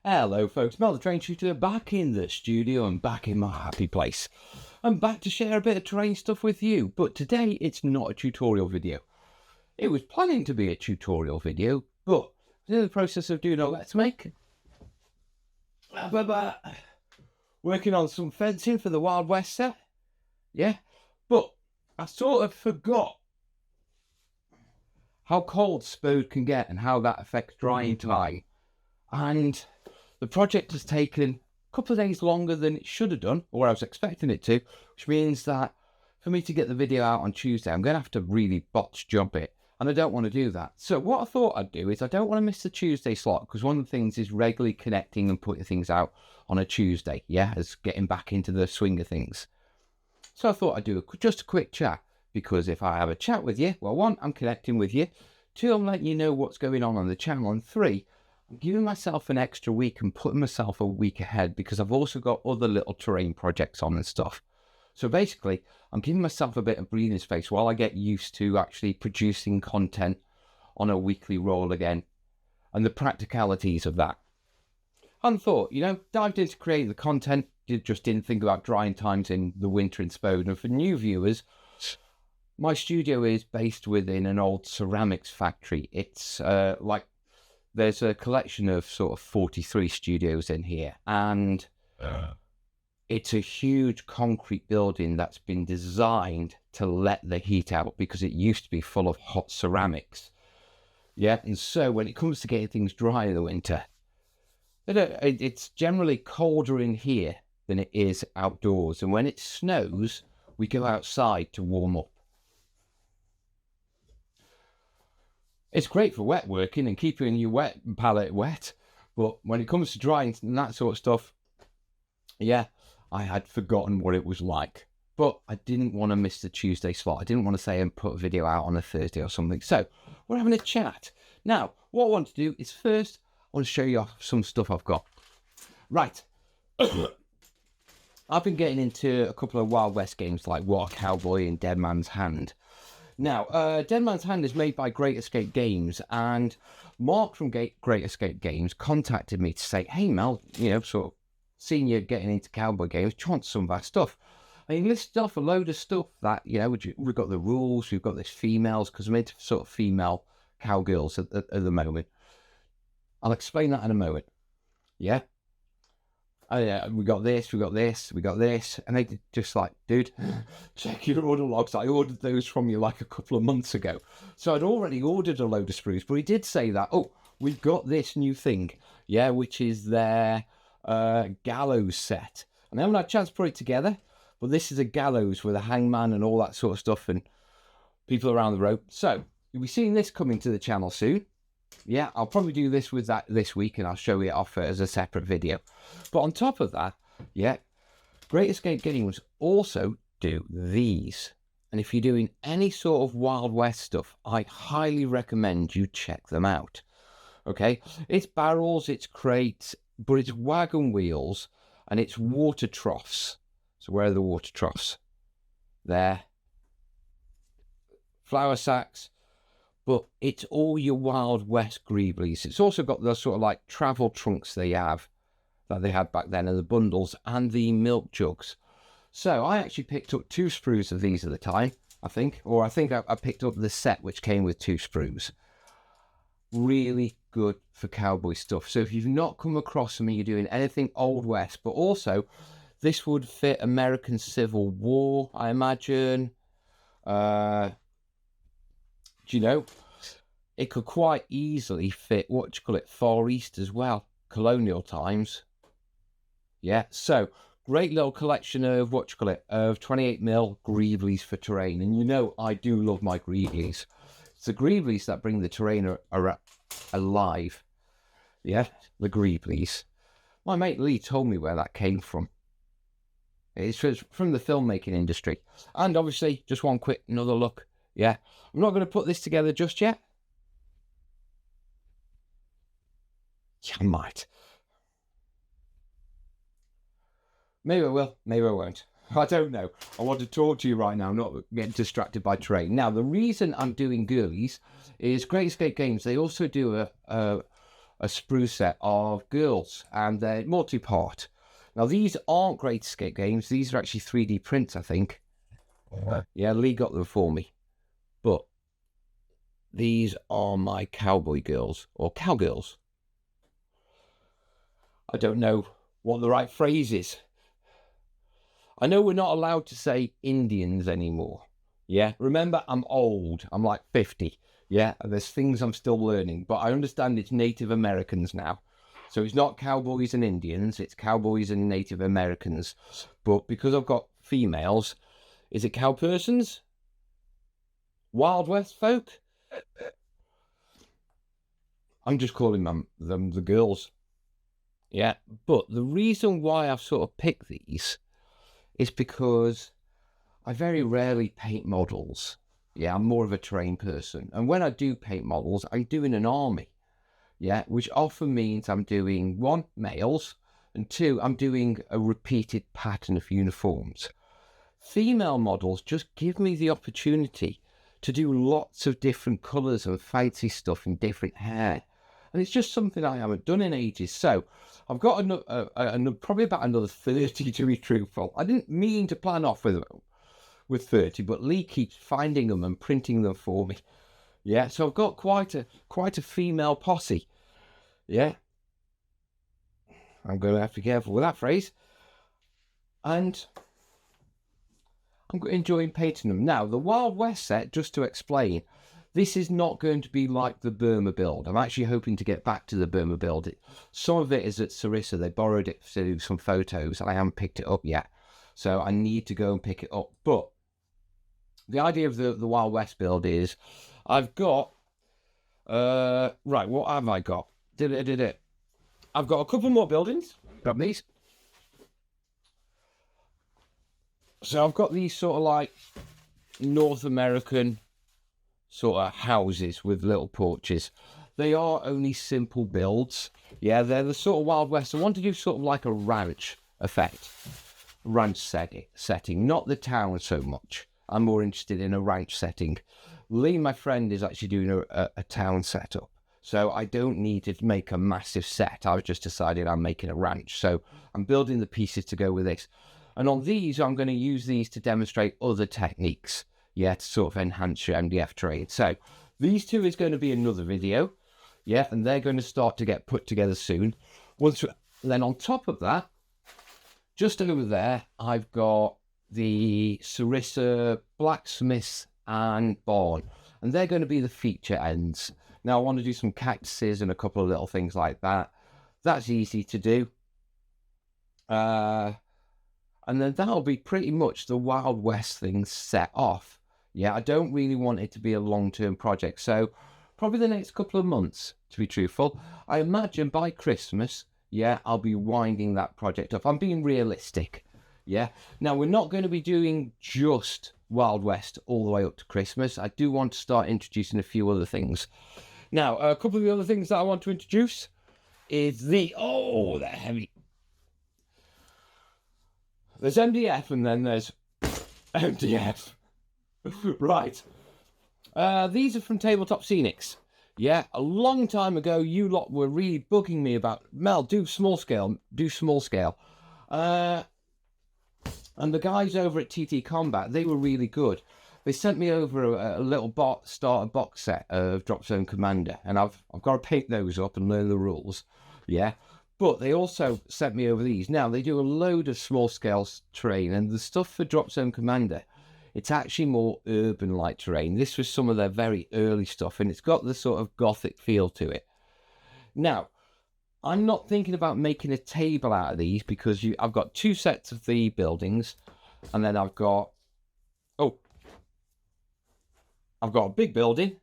Hello folks, Mel the Terrain Tutor back in the studio and back in my happy place. I'm back to share a bit of terrain stuff with you, but today it's not a tutorial video. It was planning to be a tutorial video, but in the process of doing a let's make, working on some fencing for the Wild West set, yeah, but I sort of forgot how cold Spode can get and how that affects drying time. And the project has taken a couple of days longer than it should have done, or I was expecting it to, which means that for me to get the video out on Tuesday, I'm going to have to really botch job it, and I don't want to do that. So what I thought I'd do is I don't want to miss the Tuesday slot, because one of the things is regularly connecting and putting things out on a Tuesday, yeah, as getting back into the swing of things. So I thought I'd do just a quick chat, because if I have a chat with you, well, one, I'm connecting with you, two, I'm letting you know what's going on the channel, and three, I'm giving myself an extra week and putting myself a week ahead because I've also got other little terrain projects on and stuff. So basically, I'm giving myself a bit of breathing space while I get used to actually producing content on a weekly roll again and the practicalities of that. And thought, dived into creating the content, just didn't think about drying times in the winter in Spode. And for new viewers, my studio is based within an old ceramics factory. It's there's a collection of sort of 43 studios in here, and it's a huge concrete building that's been designed to let the heat out because it used to be full of hot ceramics. Yeah, and so when it comes to getting things dry in the winter, it's generally colder in here than it is outdoors. And when it snows, we go outside to warm up. It's great for wet working and keeping your wet palette wet, but when it comes to drying and that sort of stuff, yeah, I had forgotten what it was like. But I didn't want to miss the Tuesday slot. I didn't want to say and put a video out on a Thursday or something. So we're having a chat. Now, what I want to do is first, I want to show you some stuff I've got. Right. I've been getting into a couple of Wild West games like War Cowboy and Dead Man's Hand. Now, Dead Man's Hand is made by Great Escape Games, and Mark from Great Escape Games contacted me to say, hey Mel, sort of seeing you getting into cowboy games, do you want some of our stuff? And he listed off a load of stuff that, we've got the rules, we've got this females, because I'm into sort of female cowgirls at the moment. I'll explain that in a moment. Yeah? Oh yeah, we got this, and they just like, dude, check your order logs. I ordered those from you like a couple of months ago. So I'd already ordered a load of sprues, but he did say that, oh, we've got this new thing, yeah, which is their gallows set. And I haven't had a chance to put it together, but this is a gallows with a hangman and all that sort of stuff and people around the rope. So you'll be seeing this coming to the channel soon. Yeah, I'll probably do this with that this week and I'll show it off as a separate video. But on top of that, yeah, Great Escape Games also do these. And if you're doing any sort of Wild West stuff, I highly recommend you check them out. Okay, it's barrels, it's crates, but it's wagon wheels and it's water troughs. So where are the water troughs? There. Flour sacks. But it's all your Wild West greeblies. It's also got those sort of like travel trunks that they had back then, and the bundles and the milk jugs. So I actually picked up 2 sprues of these at the time, I think. Or I think I picked up the set which came with 2 sprues. Really good for cowboy stuff. So if you've not come across them and you're doing anything Old West, but also this would fit American Civil War, I imagine. It could quite easily fit, Far East as well, colonial times. Yeah, so great little collection of, of 28mm greeblies for terrain. And I do love my greeblies. It's the greeblies that bring the terrain alive. Yeah, the greeblies. My mate Lee told me where that came from. It's from the filmmaking industry. And obviously, just one quick another look. Yeah, I'm not going to put this together just yet. Yeah, I might. Maybe I will, maybe I won't. I don't know. I want to talk to you right now, not get distracted by terrain. Now, the reason I'm doing girlies is Great Escape Games. They also do a a sprue set of girls, and they're multi-part. Now, these aren't Great games. These are actually 3D prints, I think. Yeah, Lee got them for me. But these are my cowboy girls, or cowgirls. I don't know what the right phrase is. I know we're not allowed to say Indians anymore. Yeah, remember, I'm old. I'm like 50. Yeah, there's things I'm still learning. But I understand it's Native Americans now. So it's not cowboys and Indians. It's cowboys and Native Americans. But because I've got females, is it cow persons? Wild West folk? I'm just calling them the girls. Yeah, but the reason why I've sort of picked these is because I very rarely paint models. Yeah, I'm more of a terrain person. And when I do paint models, I'm doing an army. Yeah, which often means I'm doing 1, males, and 2, I'm doing a repeated pattern of uniforms. Female models just give me the opportunity to do lots of different colours and fancy stuff in different hair. And it's just something I haven't done in ages. So I've got probably about another 30 to be truthful. I didn't mean to plan off with 30, but Lee keeps finding them and printing them for me. Yeah, so I've got quite a female posse. Yeah. I'm going to have to be careful with that phrase. And I'm enjoying painting them. Now, the Wild West set, just to explain, this is not going to be like the Burma build. I'm actually hoping to get back to the Burma build. Some of it is at Sarissa. They borrowed it to do some photos, and I haven't picked it up yet. So I need to go and pick it up. But the idea of the Wild West build is I've got... right, what have I got? I've got a couple more buildings. Got these. So I've got these sort of like North American sort of houses with little porches. They are only simple builds. Yeah, they're the sort of Wild West. I want to do sort of like a ranch effect. Ranch setting, not the town so much. I'm more interested in a ranch setting. Lee, my friend, is actually doing a town setup. So I don't need to make a massive set. I've just decided I'm making a ranch. So I'm building the pieces to go with this. And on these, I'm going to use these to demonstrate other techniques. Yeah, to sort of enhance your MDF trade. So these two is going to be another video. Yeah, and they're going to start to get put together soon. Then on top of that, just over there, I've got the Sarissa blacksmith and barn. And they're going to be the feature ends. Now I want to do some cactuses and a couple of little things like that. That's easy to do. And then that'll be pretty much the Wild West thing set off. Yeah, I don't really want it to be a long-term project. So probably the next couple of months, to be truthful. I imagine by Christmas, yeah, I'll be winding that project up. I'm being realistic. Yeah. Now, we're not going to be doing just Wild West all the way up to Christmas. I do want to start introducing a few other things. Now, a couple of the other things that I want to introduce is they're heavy. There's MDF and then there's MDF. Right. These are from Tabletop Scenics. Yeah, a long time ago, you lot were really bugging me about, Mel, do small scale. And the guys over at TT Combat, they were really good. They sent me over a little starter box set of Drop Zone Commander, and I've got to paint those up and learn the rules. Yeah. But they also sent me over these. Now, they do a load of small-scale terrain, and the stuff for Drop Zone Commander, it's actually more urban-like terrain. This was some of their very early stuff, and it's got the sort of gothic feel to it. Now, I'm not thinking about making a table out of these, because I've got 2 sets of the buildings, and then I've got a big building,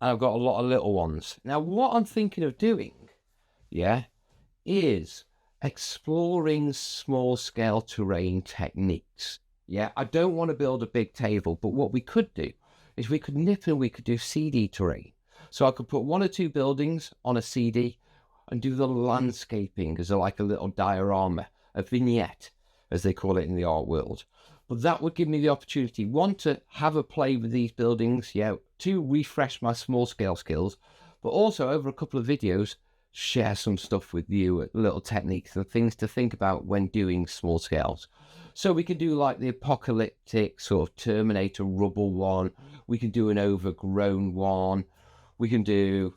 and I've got a lot of little ones. Now, what I'm thinking of doing, yeah, is exploring small-scale terrain techniques. Yeah, I don't want to build a big table, but what we could do is we could nip and we could do CD terrain. So I could put 1 or 2 buildings on a CD and do the landscaping as like a little diorama, a vignette, as they call it in the art world. But that would give me the opportunity, 1, to have a play with these buildings, yeah, 2, refresh my small-scale skills, but also over a couple of videos, share some stuff with you, little techniques and things to think about when doing small scales. So we can do like the apocalyptic sort of Terminator rubble one. We can do an overgrown one. We can do...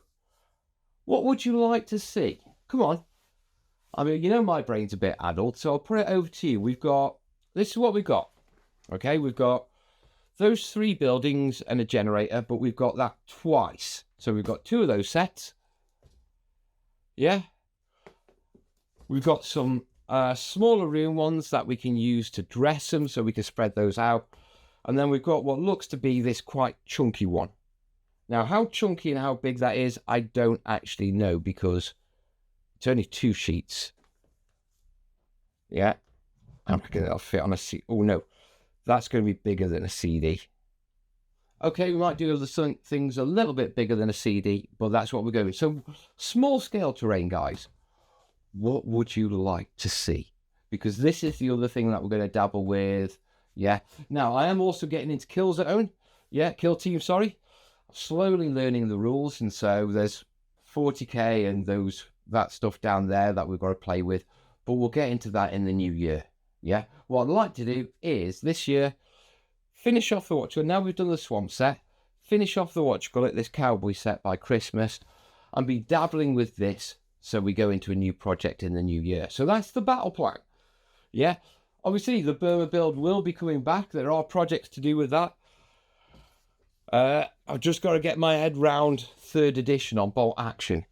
What would you like to see? Come on. I mean, you know my brain's a bit adult, so I'll put it over to you. We've got... This is what we've got. Okay, we've got those 3 buildings and a generator, but we've got that twice. So we've got 2 of those sets. Yeah. We've got some smaller room ones that we can use to dress them, so we can spread those out. And then we've got what looks to be this quite chunky one. Now, how chunky and how big that is, I don't actually know, because it's only 2 sheets. Yeah. I reckon that'll fit on a CD. Oh, no. That's going to be bigger than a CD. Okay, we might do other things a little bit bigger than a CD, but that's what we're going. So, small scale terrain, guys. What would you like to see? Because this is the other thing that we're going to dabble with. Yeah. Now, I am also getting into kill zone. Yeah, kill team, sorry. Slowly learning the rules, and so there's 40k and that stuff down there that we've got to play with. But we'll get into that in the new year. Yeah. What I'd like to do is this year finish off the watch. Now we've done the swamp set. Finish off the watch, call it this cowboy set by Christmas, and be dabbling with this. So we go into a new project in the new year. So that's the battle plan. Yeah. Obviously, the Burma build will be coming back. There are projects to do with that. I've just got to get my head round 3rd edition on bolt action.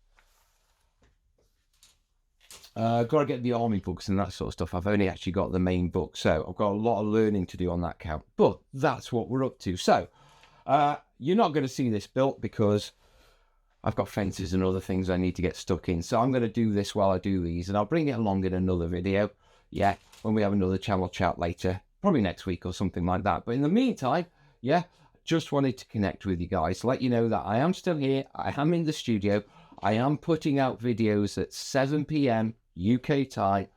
Got to get the army books and that sort of stuff. I've only actually got the main book, so I've got a lot of learning to do on that count. But that's what we're up to. So you're not going to see this built because I've got fences and other things I need to get stuck in. So I'm going to do this while I do these, and I'll bring it along in another video. Yeah, when we have another channel chat later, probably next week or something like that. But in the meantime, yeah, just wanted to connect with you guys, let you know that I am still here. I am in the studio. I am putting out videos at 7 p.m. UK time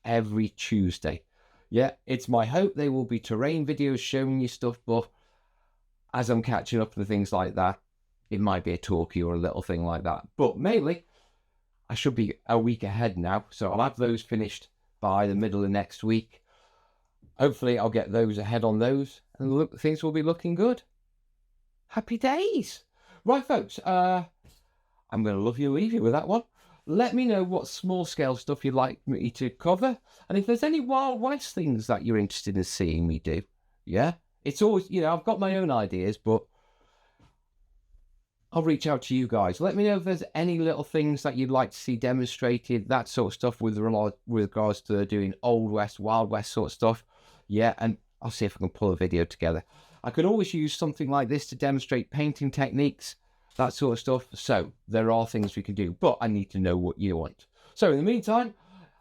every Tuesday. Yeah, it's my hope they will be terrain videos showing you stuff, but as I'm catching up with things like that, it might be a talkie or a little thing like that. But mainly, I should be a week ahead now, so I'll have those finished by the middle of next week. Hopefully, I'll get those ahead on those, and look, things will be looking good. Happy days. Right, folks, I'm going to love you, leave you with that one. Let me know what small scale stuff you'd like me to cover. And if there's any Wild West things that you're interested in seeing me do. Yeah. It's always, you know, I've got my own ideas, but I'll reach out to you guys. Let me know if there's any little things that you'd like to see demonstrated, that sort of stuff with regards to doing Old West, Wild West sort of stuff. Yeah. And I'll see if I can pull a video together. I could always use something like this to demonstrate painting techniques, that sort of stuff. So there are things we can do, but I need to know what you want. So in the meantime,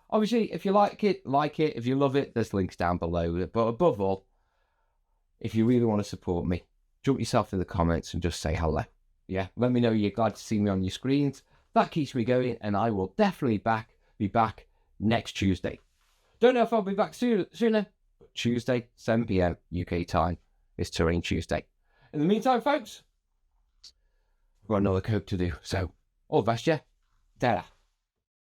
obviously, if you like it, like it. If you love it, there's links down below. But above all, if you really want to support me, jump yourself in the comments and just say hello. Yeah, let me know you're glad to see me on your screens. That keeps me going, and I will definitely be back next Tuesday. Don't know if I'll be back sooner, but Tuesday, 7 p.m. UK time. It's Terrain Tuesday. In the meantime, folks, I've got another coat to do. So, all the best, yeah? Ta-da.